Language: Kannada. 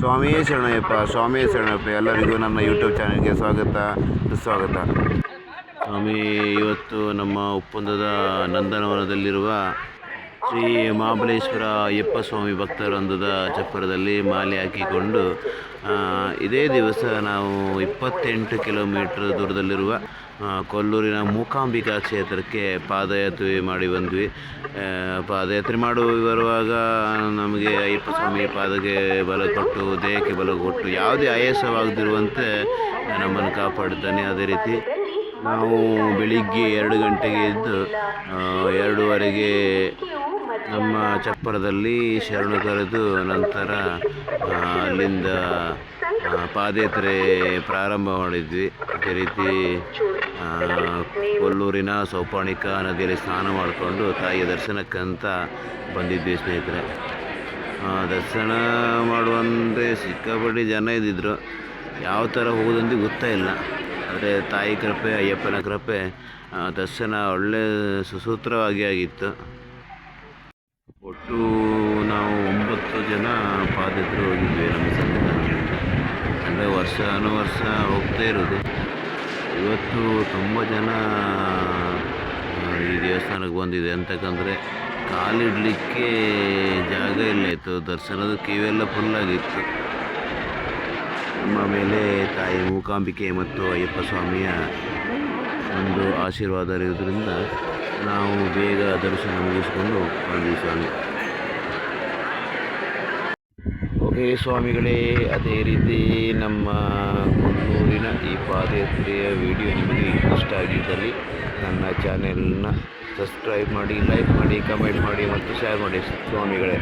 ಸ್ವಾಮಿಯೇ ಶರಣಯ್ಯಪ್ಪ, ಸ್ವಾಮಿಯೇ ಶರಣಯ್ಯಪ್ಪ. ಎಲ್ಲರಿಗೂ ನನ್ನ ಯೂಟ್ಯೂಬ್ ಚಾನಲ್ಗೆ ಸ್ವಾಗತ, ಸುಸ್ವಾಗತ. ಸ್ವಾಮಿ, ಇವತ್ತು ನಮ್ಮ ಒಪ್ಪಂದದ ನಂದನವನದಲ್ಲಿರುವ ಶ್ರೀ ಮಹಾಬಲೇಶ್ವರ ಅಯ್ಯಪ್ಪ ಸ್ವಾಮಿ ಭಕ್ತವೃಂದದ ಚಪ್ಪರದಲ್ಲಿ ಮಾಲೆ ಹಾಕಿಕೊಂಡು ಇದೇ ದಿವಸ ನಾವು 28 ಕಿಲೋಮೀಟ್ರ್ ದೂರದಲ್ಲಿರುವ ಕೊಲ್ಲೂರಿನ ಮೂಕಾಂಬಿಕಾ ಕ್ಷೇತ್ರಕ್ಕೆ ಪಾದಯಾತ್ರೆ ಮಾಡಿ ಬಂದ್ವಿ. ಪಾದಯಾತ್ರೆ ಬರುವಾಗ ನಮಗೆ ಅಯ್ಯಪ್ಪ ಸ್ವಾಮಿ ಪಾದಕ್ಕೆ ಬಲ ಕೊಟ್ಟು, ದೇಹಕ್ಕೆ ಬಲ ಕೊಟ್ಟು, ಯಾವುದೇ ಆಯಾಸವಾಗದಿರುವಂತೆ ನಮ್ಮನ್ನು ಕಾಪಾಡುತ್ತಾನೆ. ಅದೇ ರೀತಿ ನಾವು ಬೆಳಿಗ್ಗೆ 2 ಗಂಟೆಗೆ ಎದ್ದು 2:30ಗೆ ನಮ್ಮ ಚಪ್ಪರದಲ್ಲಿ ಶರಣು ಕರೆದು ನಂತರ ಅಲ್ಲಿಂದ ಪಾದಯಾತ್ರೆ ಪ್ರಾರಂಭ ಮಾಡಿದ್ವಿ. ಅದೇ ರೀತಿ ಕೊಲ್ಲೂರಿನ ಸೌಪಾಣಿಕ ನದಿಯಲ್ಲಿ ಸ್ನಾನ ಮಾಡಿಕೊಂಡು ತಾಯಿಯ ದರ್ಶನಕ್ಕಂತ ಬಂದಿದ್ವಿ ಸ್ನೇಹಿತರೆ. ದರ್ಶನ ಮಾಡುವಂದರೆ ಸಿಕ್ಕಾಪಟ್ಟೆ ಜನ ಇದ್ದಿದ್ರು. ಯಾವ ಥರ ಹೋಗೋದಂತ ಗೊತ್ತಾಯಿಲ್ಲ. ಆದರೆ ತಾಯಿ ಕೃಪೆ, ಅಯ್ಯಪ್ಪನ ಕೃಪೆ, ದರ್ಶನ ಒಳ್ಳೆ ಸುಸೂತ್ರವಾಗಿ ಆಗಿತ್ತು. ಒಟ್ಟು ನಾವು 9 ಜನ ಪಾದಯಾತ್ರೆ ಹೋಗಿದ್ವಿ ನಮ್ಮ ಸಂಘದ. ಅಂದರೆ ವರ್ಷಾನುವರ್ಷ ಹೋಗ್ತಾ ಇರೋದು. ಇವತ್ತು ತುಂಬ ಜನ ಈ ದೇವಸ್ಥಾನಕ್ಕೆ ಬಂದಿದೆ. ಅಂತಕ್ಕಂದರೆ ಕಾಲಿಡಲಿಕ್ಕೆ ಜಾಗ ಇಲ್ಲ ಇತ್ತು. ದರ್ಶನದ ಕಿವಿಯೆಲ್ಲ ಫುಲ್ಲಾಗಿತ್ತು. ನಮ್ಮ ಮೇಲೆ ತಾಯಿ ಮೂಕಾಂಬಿಕೆ ಮತ್ತು ಅಯ್ಯಪ್ಪ ಸ್ವಾಮಿಯ ಒಂದು ಆಶೀರ್ವಾದ ಇರೋದ್ರಿಂದ ನಾವು ಬೇಗ ದರ್ಶನ ಮುಗಿಸ್ಕೊಂಡು ಬಂದ್ವಿ ಸ್ವಾಮಿ. ಓಕೆ ಸ್ವಾಮಿಗಳೇ, ಅದೇ ರೀತಿ ನಮ್ಮ ಕೊಲ್ಲೂರಿನ ಈ ಪಾದಯಾತ್ರೆಯ ವಿಡಿಯೋ ನಿಮಗೆ ಇಷ್ಟ ಆಗಿದ್ದಲ್ಲಿ ನನ್ನ ಚಾನೆಲ್ನ ಸಬ್ಸ್ಕ್ರೈಬ್ ಮಾಡಿ, ಲೈಕ್ ಮಾಡಿ, ಕಮೆಂಟ್ ಮಾಡಿ ಮತ್ತು ಶೇರ್ ಮಾಡಿ ಸ್ವಾಮಿಗಳೇ.